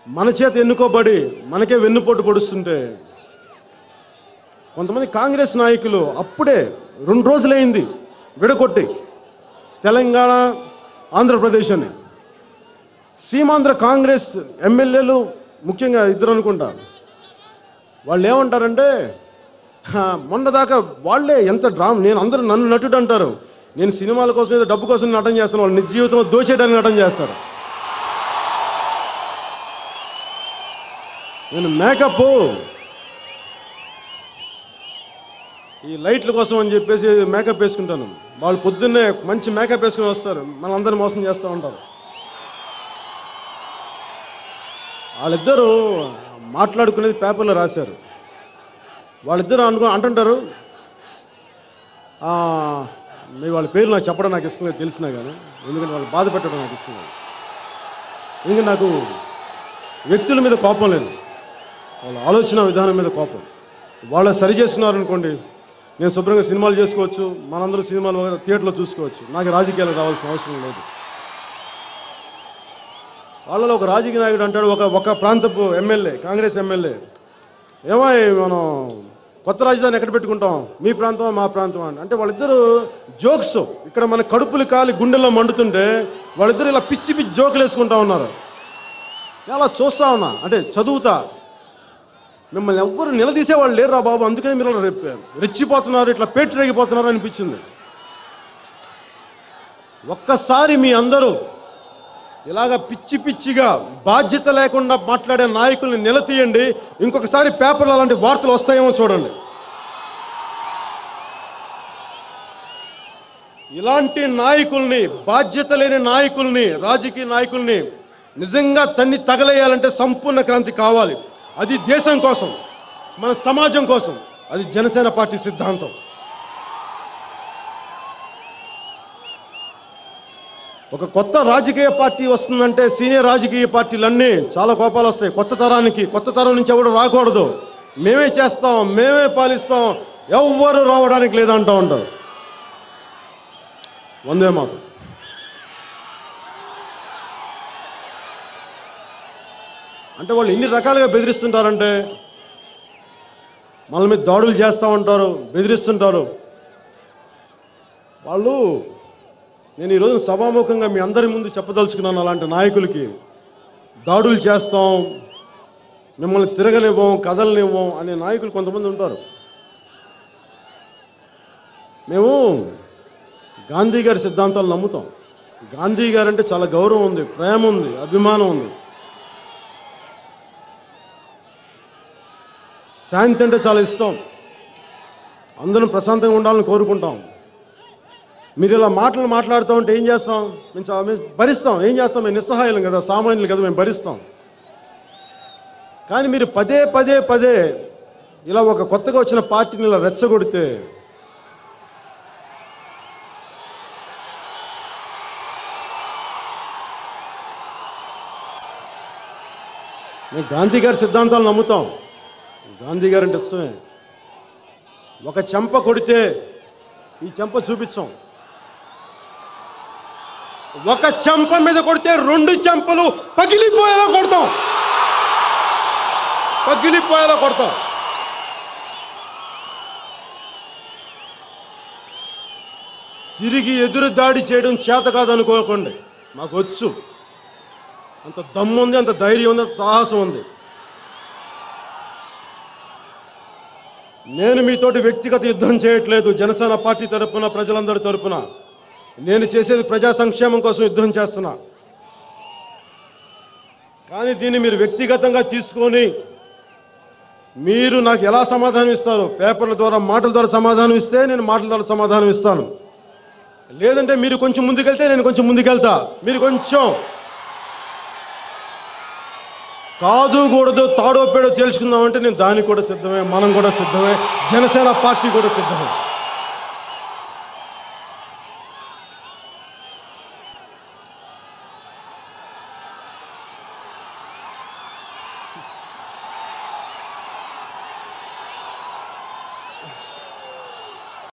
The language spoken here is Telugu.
మన చేత ఎన్నుకోబడి మనకే వెన్నుపోటు పొడుస్తుంటే కొంతమంది కాంగ్రెస్ నాయకులు అప్పుడే 2 రోజులైంది విడగొట్టి తెలంగాణ ఆంధ్రప్రదేశ్ అని సీమాంధ్ర కాంగ్రెస్ ఎమ్మెల్యేలు ముఖ్యంగా 2 అనుకుంటా వాళ్ళు ఏమంటారంటే మొన్నదాకా వాళ్ళే ఎంత నేను అందరూ నన్ను నటుడు అంటారు, నేను సినిమాల కోసం ఏదో డబ్బు కోసం నటన చేస్తాను, వాళ్ళు నిజ జీవితంలో దోచేయడానికి నటన చేస్తారు. నేను మేకప్ ఈ లైట్ల కోసం అని చెప్పేసి మేకప్ వేసుకుంటాను, వాళ్ళు పొద్దున్నే మంచి మేకప్ వేసుకుని వస్తారు, మనందరినీ మోసం చేస్తూ ఉంటారు. వాళ్ళిద్దరూ మాట్లాడుకునేది పేపర్లో రాశారు. వాళ్ళిద్దరూ అంటుంటారు, మీ వాళ్ళ పేరు నాకు చెప్పడం నాకు ఇష్టం లేదు తెలిసినా కానీ, ఎందుకంటే వాళ్ళు బాధ పెట్టడం నాకు ఇష్టం లేదు. ఎందుకంటే నాకు వ్యక్తుల మీద కోపం లేదు, వాళ్ళ ఆలోచన విధానం మీద కోపం. వాళ్ళు సరి చేసుకున్నారనుకోండి, నేను శుభ్రంగా సినిమాలు చేసుకోవచ్చు, మనందరూ సినిమాలు థియేటర్లో చూసుకోవచ్చు, నాకు రాజకీయాలకు రావాల్సిన అవసరం లేదు. వాళ్ళలో ఒక రాజకీయ నాయకుడు అంటాడు, ఒక ప్రాంతపు ఎమ్మెల్యే, కాంగ్రెస్ ఎమ్మెల్యే, ఏమో మనం కొత్త రాజధాని ఎక్కడ పెట్టుకుంటాం, మీ ప్రాంతమా మా ప్రాంతమా అంటే వాళ్ళిద్దరూ జోక్స్ ఇక్కడ మన కడుపులు కాలి గుండెల్లో మండుతుంటే వాళ్ళిద్దరూ ఇలా పిచ్చి పిచ్చి జోకులు వేసుకుంటా ఉన్నారు. అలా చూస్తూ ఉన్నా, అంటే చదువుతా, మిమ్మల్ని ఎవ్వరు నిలదీసేవాళ్ళు లేరు రా బాబు, అందుకని మీరు రెచ్చిపోతున్నారు, ఇట్లా పేటరేగిపోతున్నారు అనిపించింది. ఒక్కసారి మీ అందరూ ఇలాగ పిచ్చి పిచ్చిగా బాధ్యత లేకుండా మాట్లాడే నాయకుల్ని నిలతీయండి, ఇంకొకసారి పేపర్లో అలాంటి వార్తలు వస్తాయేమో చూడండి. ఇలాంటి నాయకుల్ని, బాధ్యత లేని నాయకుల్ని, రాజకీయ నాయకుల్ని నిజంగా తగలేయాలంటే సంపూర్ణ క్రాంతి కావాలి. అది దేశం కోసం, మన సమాజం కోసం. అది జనసేన పార్టీ సిద్ధాంతం. ఒక కొత్త రాజకీయ పార్టీ వస్తుందంటే సీనియర్ రాజకీయ పార్టీలన్నీ చాలా కోపాలు వస్తాయి. కొత్త తరం నుంచి ఎవడు రాకూడదు, మేమే చేస్తాం, మేమే పాలిస్తాం, ఎవ్వరు రావడానికి లేదంటూ ఉంటారు. వందే మాతరం. అంటే వాళ్ళు ఎన్ని రకాలుగా బెదిరిస్తుంటారంటే, మన మీద దాడులు చేస్తూ ఉంటారు, బెదిరిస్తుంటారు. వాళ్ళు నేను ఈరోజు సభాముఖంగా మీ అందరి ముందు చెప్పదలుచుకున్నాను, అలాంటి నాయకులకి దాడులు చేస్తాం, మిమ్మల్ని తిరగనివ్వం, కదలనివ్వం అనే నాయకులు కొంతమంది ఉంటారు. మేము గాంధీ గారి సిద్ధాంతాలు నమ్ముతాం. గాంధీ గారు అంటే చాలా గౌరవం ఉంది, ప్రేమ ఉంది, అభిమానం ఉంది. శాంతి అంటే చాలా ఇష్టం, అందరం ప్రశాంతంగా ఉండాలని కోరుకుంటాం. మీరు ఇలా మాట్లాడుతూ ఉంటే ఏం చేస్తాం, మేము భరిస్తాం. ఏం చేస్తాం, మేము నిస్సహాయాలం కదా, సామాన్యులు కదా, మేము భరిస్తాం. కానీ మీరు పదే ఇలా ఒక కొత్తగా వచ్చిన పార్టీని ఇలా రెచ్చగొడితే మేము గాంధీ గారి సిద్ధాంతాలు నమ్ముతాం. గాంధీ గారు అంటే ఇష్టమే. ఒక చెంప కొడితే ఈ చెంప చూపించాం, ఒక చెంప మీద కొడితే 2 చెంపలు పగిలిపోయేలా కొడతాం. తిరిగి ఎదురు దాడి చేయడం చేత కాదనుకోకండి, మాకు వచ్చు. అంత దమ్ము ఉంది, అంత ధైర్యం ఉంది, అంత సాహసం ఉంది. నేను మీతోటి వ్యక్తిగత యుద్ధం చేయట్లేదు. జనసేన పార్టీ తరపున, ప్రజలందరి తరపున నేను చేసేది ప్రజా సంక్షేమం కోసం యుద్ధం చేస్తున్నా. కానీ దీన్ని మీరు వ్యక్తిగతంగా తీసుకొని మీరు నాకు ఎలా సమాధానం ఇస్తారు, పేపర్ల ద్వారా, మాటల ద్వారా సమాధానం ఇస్తే నేను మాటల ద్వారా సమాధానం ఇస్తాను. లేదంటే మీరు కొంచెం ముందుకెళ్తే నేను కొంచెం ముందుకెళ్తా. మీరు కొంచెం కాదు కూడదు, తాడో పేడో తెలుసుకుందామంటే నేను దానికి కూడా సిద్ధమే, మనం కూడా సిద్ధమే, జనసేన పార్టీ కూడా సిద్ధమే.